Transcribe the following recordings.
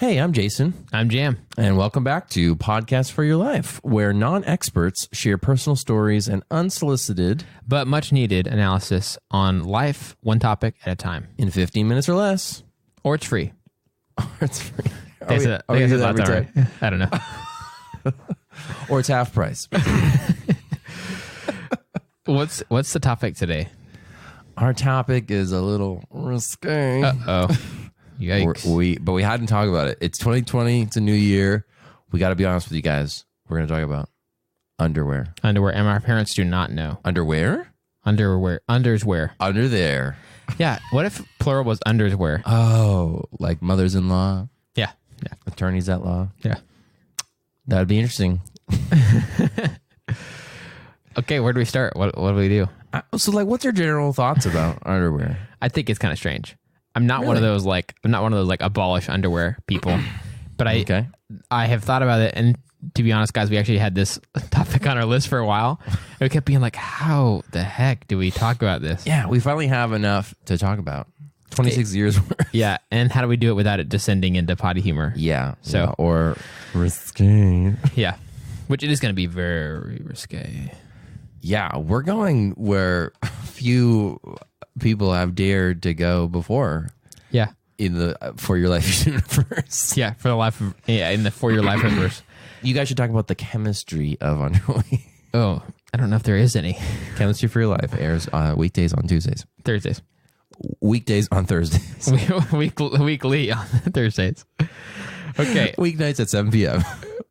Hey, I'm Jason. I'm Jam. And welcome back to Podcast for Your Life, where non-experts share personal stories and unsolicited, but much needed analysis on life, one topic at a time. in 15 minutes or less. Or it's free. It's free. They say that every time. I don't know. Or it's half price. What's the topic today? Our topic is a little risque. Uh-oh. Yikes. But we hadn't talked about it. It's 2020. It's a new year. We got to be honest with you guys. We're going to talk about underwear. Underwear. And our parents do not know. Underwear? Underswear. Under there. Yeah. What if plural was underswear? Oh, like mothers-in-law? Yeah. Attorneys at law? Yeah. That'd be interesting. Okay, where do we start? What do we do? So, what's your general thoughts about underwear? I think it's kind of strange. I'm not one of those abolish underwear people, but I have thought about it, and to be honest, guys, we actually had this topic on our list for a while. And we kept being like, how the heck do we talk about this? Yeah, we finally have enough to talk about. 26 years worth. Yeah, and how do we do it without it descending into potty humor? Yeah, or risque. Yeah, which it is going to be very risque. Yeah, we're going where few people have dared to go before. Yeah, in the For Your Life universe. Yeah, in the For Your Life universe. You guys should talk about the chemistry of underwear. Oh, I don't know if there is any. Chemistry for Your Life airs weekdays on Tuesdays. Thursdays. Weekdays on Thursdays. Weekly on Thursdays. Okay. Weeknights at 7 p.m.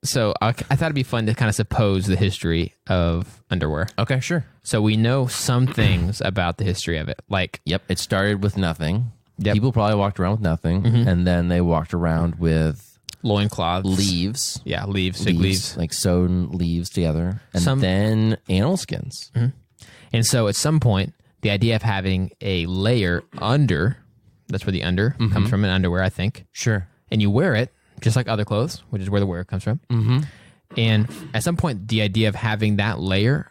So I thought it'd be fun to kind of suppose the history of underwear. Okay, sure. So we know some things about the history of it. Yep, it started with nothing. Yep. People probably walked around with nothing, and then they walked around with loincloths. Leaves. Yeah, fig leaves. Like sewn leaves together. And then animal skins. Mm-hmm. And so at some point, the idea of having a layer under, that's where the under comes from in underwear, I think. Sure. And you wear it, just like other clothes, which is where the wear comes from. Mm-hmm. And at some point, the idea of having that layer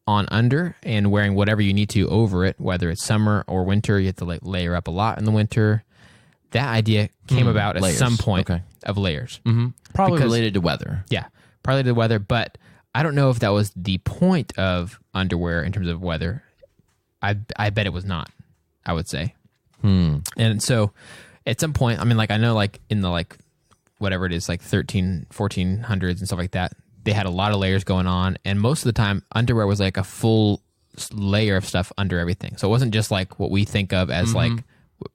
on under and wearing whatever you need to over it, whether it's summer or winter, you have to layer up a lot in the winter. That idea came about at some point of layers. Mm-hmm. Probably related to weather. Yeah, probably to weather, but I don't know if that was the point of underwear in terms of weather. I bet it was not, I would say. And so at some point, I mean, I know in the whatever it is, 1400s and stuff like that, they had a lot of layers going on, and most of the time underwear was a full layer of stuff under everything. So it wasn't just what we think of as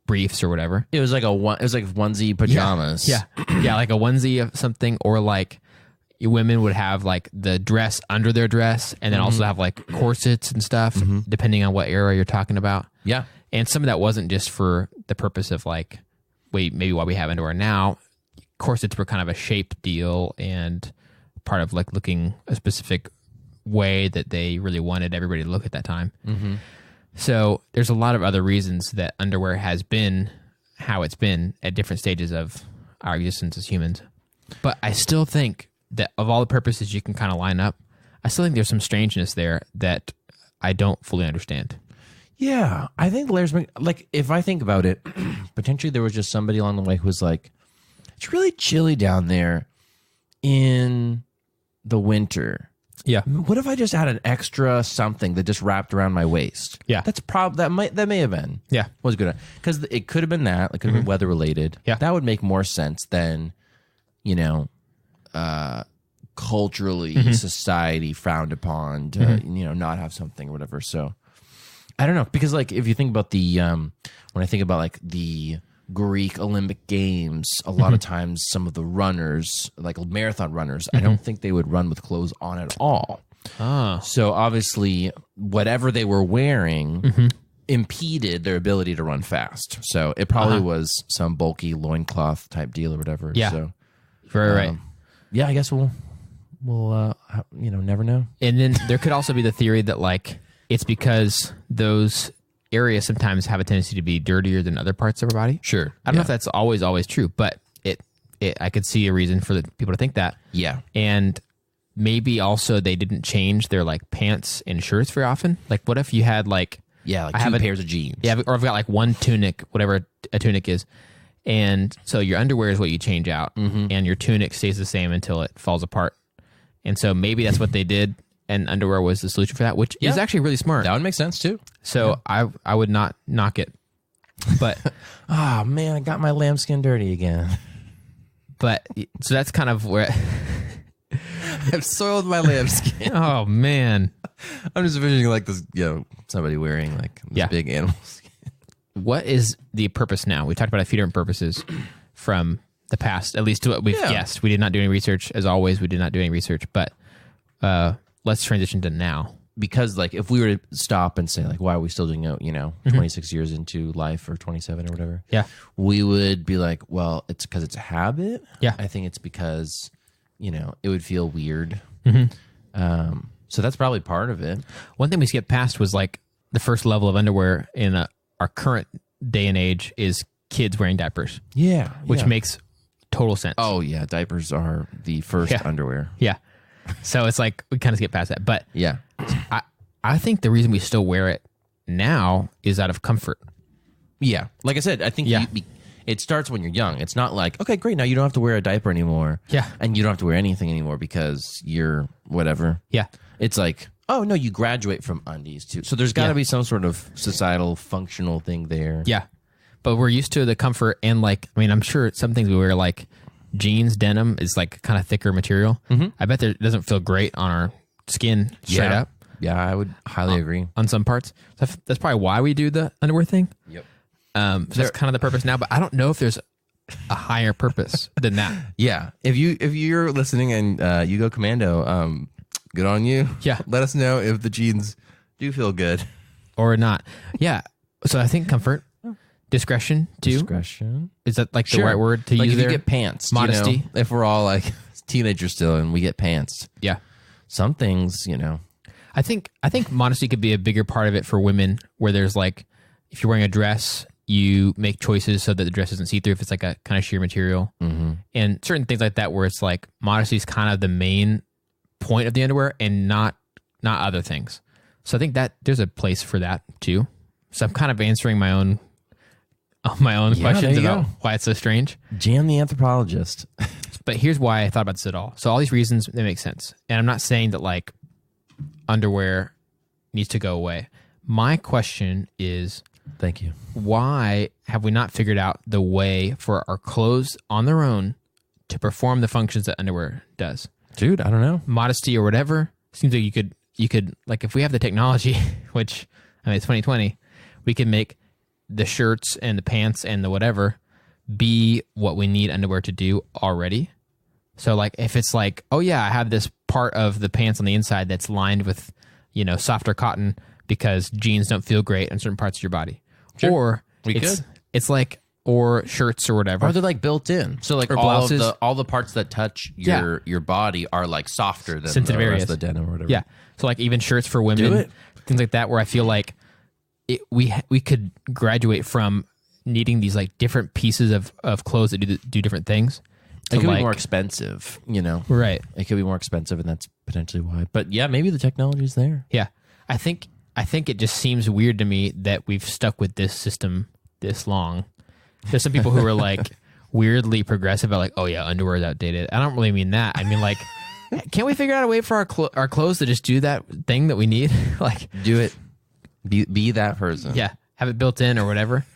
briefs or whatever. It was onesie pajamas. Yeah. Yeah, like a onesie of something, or women would have the dress under their dress, and then also have corsets and stuff, depending on what era you're talking about. Yeah. And some of that wasn't just for the purpose of maybe why we have underwear now. Corsets were kind of a shape deal and part of looking a specific way that they really wanted everybody to look at that time. Mm-hmm. So there's a lot of other reasons that underwear has been how it's been at different stages of our existence as humans. But I still think that of all the purposes you can kind of line up, I still think there's some strangeness there that I don't fully understand. Yeah, I think layers if I think about it, potentially there was just somebody along the way who was it's really chilly down there in the winter. Yeah. What if I just had an extra something that just wrapped around my waist? Yeah. That may have been. Yeah. Was good. Because it could have been that. It could have been weather related. Yeah. That would make more sense than, culturally society frowned upon to, not have something or whatever. So I don't know. Because if you think about when I think about the Greek Olympic Games, a lot of times some of the runners, marathon runners, I don't think they would run with clothes on at all. So obviously, whatever they were wearing impeded their ability to run fast. So it probably was some bulky loincloth type deal or whatever. Yeah, so, very right. Yeah, I guess we'll never know. And then there could also be the theory that it's because those areas sometimes have a tendency to be dirtier than other parts of our body. Sure. I don't know if that's always true, but I could see a reason for people to think that. Yeah. And maybe also they didn't change their pants and shirts very often. What if you had two pairs of jeans. Yeah, or I've got one tunic, whatever a tunic is, And so your underwear is what you change out, and your tunic stays the same until it falls apart. And so maybe that's what they did, and underwear was the solution for that, which is actually really smart. That would make sense too. So I would not knock it. But oh man, I got my lambskin dirty again. But so that's kind of where I've soiled my lambskin. oh man, I'm just envisioning like this, somebody wearing like this big animal skin. What is the purpose now? We talked about a few different purposes from the past, at least to what we've guessed. We did not do any research. As always, we did not do any research, but let's transition to now. Because like if we were to stop and say like, why are we still doing it, 26 years into life or 27 or whatever, we would be like, well, it's because it's a habit. Yeah. I think it's because, it would feel weird. So that's probably part of it. One thing we skipped past was like the first level of underwear in our current day and age is kids wearing diapers. Yeah. Which makes total sense. Oh yeah. Diapers are the first underwear. Yeah. So it's like we kind of skip past that. But yeah, I think the reason we still wear it now is out of comfort. Yeah. Like I said, I think it starts when you're young. It's not like, okay, great, now you don't have to wear a diaper anymore. Yeah. And you don't have to wear anything anymore because you're whatever. Yeah. It's like, oh, no, you graduate from undies too. So there's got to be some sort of societal functional thing there. Yeah. But we're used to the comfort and like, I mean, I'm sure some things we wear like jeans, denim is like kind of thicker material. I bet it doesn't feel great on our skin straight up. Yeah, I would highly agree. On some parts. So that's probably why we do the underwear thing. Yep. So that's kind of the purpose now, but I don't know if there's a higher purpose than that. Yeah. If you're listening and you go commando, good on you. Yeah. Let us know if the jeans do feel good. Or not. Yeah. So I think comfort. Discretion too. Discretion. Is that like the right word to like use if there? You get pantsed. Modesty. If we're all like teenagers still and we get pantsed. Yeah. Some things, I think modesty could be a bigger part of it for women where there's like, if you're wearing a dress, you make choices so that the dress isn't see-through if it's like a kind of sheer material. And certain things like that where it's like modesty is kind of the main point of the underwear and not other things. So I think that there's a place for that too. So I'm kind of answering my own questions about why it's so strange. Jam the anthropologist. But here's why I thought about this at all. So all these reasons, they make sense. And I'm not saying that like underwear needs to go away. My question is, thank you. Why have we not figured out the way for our clothes on their own to perform the functions that underwear does? Dude, I don't know. Modesty or whatever. Seems like you could like if we have the technology, which I mean it's 2020, we can make the shirts and the pants and the whatever be what we need underwear to do already. So like if it's like, oh yeah, I have this part of the pants on the inside that's lined with, softer cotton because jeans don't feel great on certain parts of your body. Sure. Or it's like, or shirts or whatever. Or they're like built in. So like or all blouses. all the parts that touch your body are like softer than sensitive the areas. rest of the denim or whatever. Yeah. So like even shirts for women, things like that, where I feel like we could graduate from needing these like different pieces of clothes that do different things. It could be more expensive, Right. It could be more expensive, and that's potentially why. But yeah, maybe the technology's there. Yeah. I think it just seems weird to me that we've stuck with this system this long. There's some people who are like weirdly progressive about like, oh yeah, underwear is outdated. I don't really mean that. I mean like, can't we figure out a way for our clothes to just do that thing that we need? Like do it. Be that person. Yeah. Have it built in or whatever.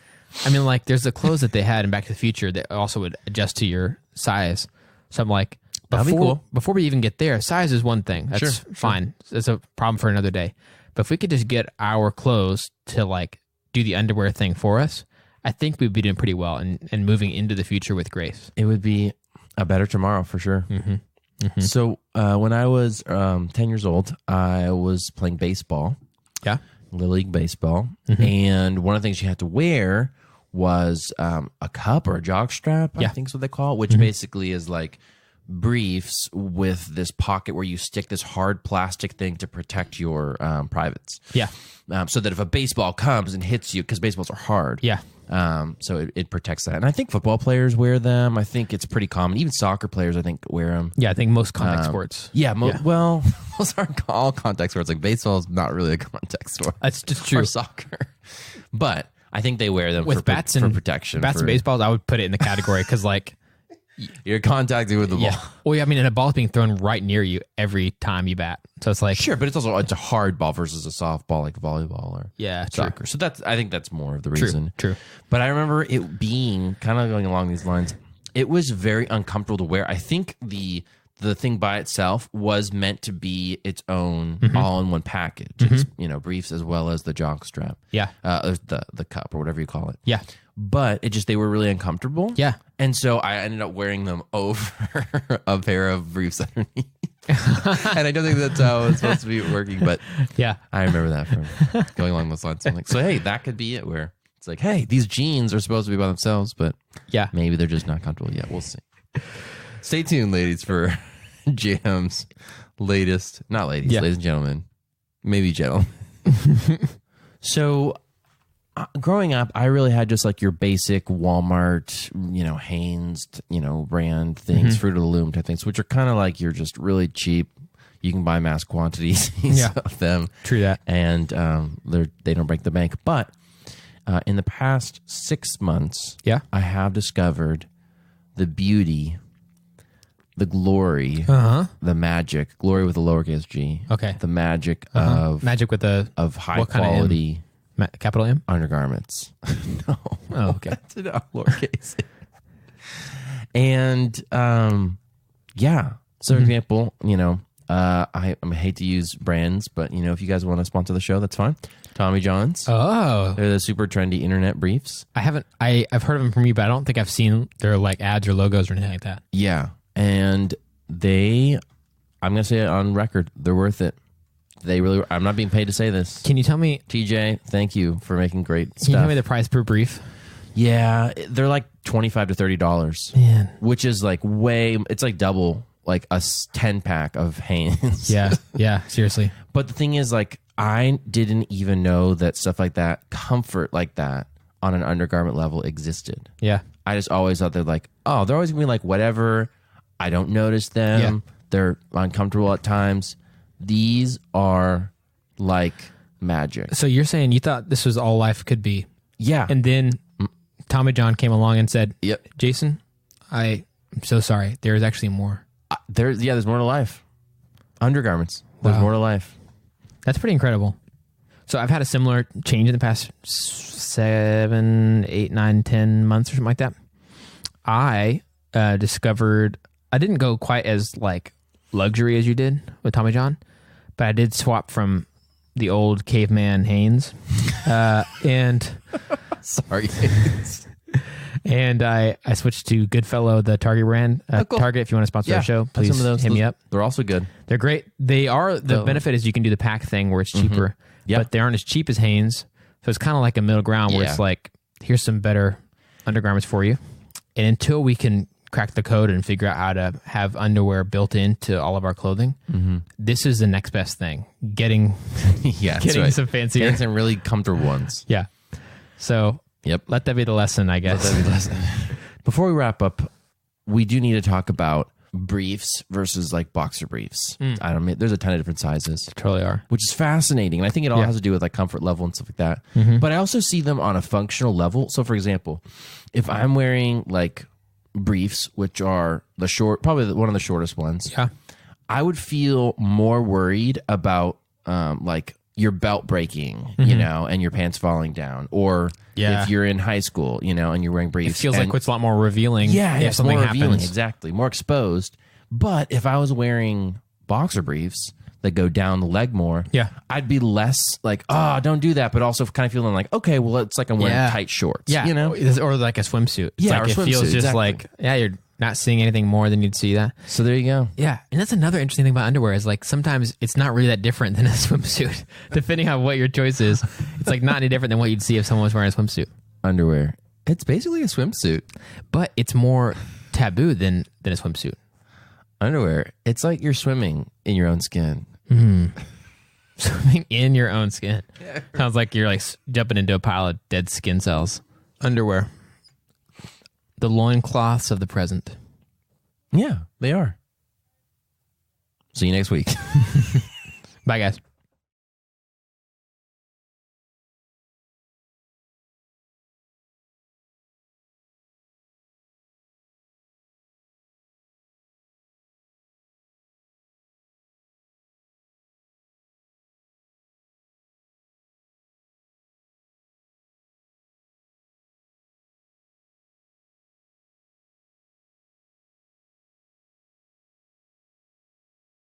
I mean, like, there's the clothes that they had in Back to the Future that also would adjust to your size. So I'm like, before we even get there, size is one thing. That's fine. That's a problem for another day. But if we could just get our clothes to, like, do the underwear thing for us, I think we'd be doing pretty well and moving into the future with grace. It would be a better tomorrow for sure. So when I was 10 years old, I was playing baseball. Yeah. Little League Baseball. And one of the things you had to wear was a cup or a jock strap, I think is what they call it, which basically is like briefs with this pocket where you stick this hard plastic thing to protect your privates. Yeah. So that if a baseball comes and hits you, because baseballs are hard. Yeah. So it protects that. And I think football players wear them. I think it's pretty common. Even soccer players, I think, wear them. Yeah, I think most contact sports. Yeah, well, those aren't all contact sports. Like baseball is not really a contact sport. That's just true. Or soccer. But I think they wear them With for, bats for and protection. Bats and baseballs, I would put it in the category because like, you're contacting with the ball. yeah. Well, yeah, I mean, and a ball's being thrown right near you every time you bat. So it's like, Sure, but it's a hard ball versus a soft ball like volleyball or yeah, true. soccer. So I think that's more of the reason. True. But I remember it being kind of going along these lines. It was very uncomfortable to wear. I think the thing by itself was meant to be its own all-in-one package. It's, briefs as well as the jock strap. Yeah. The cup or whatever you call it. Yeah. But they were really uncomfortable. Yeah. And so I ended up wearing them over a pair of briefs underneath. And I don't think that's how it's supposed to be working, but Yeah. I remember that from going along those lines. I'm like, so hey, that could be it where it's like, hey, these jeans are supposed to be by themselves, but Yeah. maybe they're just not comfortable yet. We'll see. Stay tuned, ladies, for Jam's latest, not ladies, Yeah. ladies and gentlemen, maybe gentlemen. So growing up, I really had just like your basic Walmart, Hanes, brand things, Fruit of the Loom type things, which are kind of like you're just really cheap. You can buy mass quantities of them. True that. And they don't break the bank. But in the past 6 months, Yeah. I have discovered the beauty, the glory, the magic, glory with a lowercase g. Okay. The magic of Magic with a high what kind of M? quality Capital M? undergarments. No. Oh, okay. That's not lowercase. And yeah. So for example, I hate to use brands, but if you guys want to sponsor the show, that's fine. Tommy John's. Oh. They're the super trendy internet briefs. I've heard of them from you, but I don't think I've seen their like ads or logos or anything like that. Yeah. And I'm going to say it on record, they're worth it. I'm not being paid to say this. Can you tell me TJ, thank you for making great stuff. Can you tell me the price per brief? Yeah, they're like $25 to $30. Man. Which is like it's like double like a 10-pack of Hanes. Yeah, seriously. But the thing is, like, I didn't even know that stuff like that, comfort like that on an undergarment level existed. Yeah. I just always thought they're like, oh, they're always going to be like whatever. I don't notice them. Yeah. They're uncomfortable at times. These are like magic. So you're saying you thought this was all life could be. Yeah. And then Tommy John came along and said, Yep. Jason, I'm so sorry. There is actually more. There's more to life. Undergarments. There's Wow. more to life. That's pretty incredible. So I've had a similar change in the past 7, 8, 9, 10 months or something like that. I discovered I didn't go quite as like luxury as you did with Tommy John, but I did swap from the old caveman Hanes and Sorry. and I switched to Goodfellow, the Target brand. Cool. Target, if you want to sponsor our show, please some of those, hit me up. They're also good. They're great. They are. The benefit is you can do the pack thing where it's cheaper, Yep. but they aren't as cheap as Hanes. So it's kind of like a middle ground where Yeah. it's like, here's some better undergarments for you. And until we can crack the code and figure out how to have underwear built into all of our clothing, this is the next best thing. Getting Yeah, some fancier. Getting some really comfortable ones. Yeah. So Yep. let that be the lesson, I guess. Before we wrap up, we do need to talk about briefs versus like boxer briefs. I don't mean, there's a ton of different sizes, Totally are. which is fascinating. And I think it all Yeah. has to do with like comfort level and stuff like that. But I also see them on a functional level. So for example, if I'm wearing like briefs, which are probably one of the shortest ones, Yeah. I would feel more worried about like your belt breaking, and your pants falling down, or Yeah. if you're in high school, and you're wearing It briefs. feels like it's a lot more revealing. Yeah, if it's something more revealing, happens. exactly, more exposed. But if I was wearing boxer briefs that go down the leg more, Yeah. I'd be less like, don't do that, but also kind of feeling like, okay, well, it's like I'm wearing Yeah. tight shorts, Yeah. Or like a swimsuit. It's Yeah, like or it feels swimsuit, just exactly. like, you're not seeing anything more than you'd see that. So there you go. Yeah. And that's another interesting thing about underwear is like sometimes it's not really that different than a swimsuit, depending on what your choice is. It's like not any different than what you'd see if someone was wearing a swimsuit. Underwear. It's basically a swimsuit. But it's more taboo than a swimsuit. Underwear. It's like you're swimming in your own skin. Swimming in your own skin. Sounds like you're like jumping into a pile of dead skin cells. Underwear. The loincloths of the present. Yeah, they are. See you next week. Bye, guys.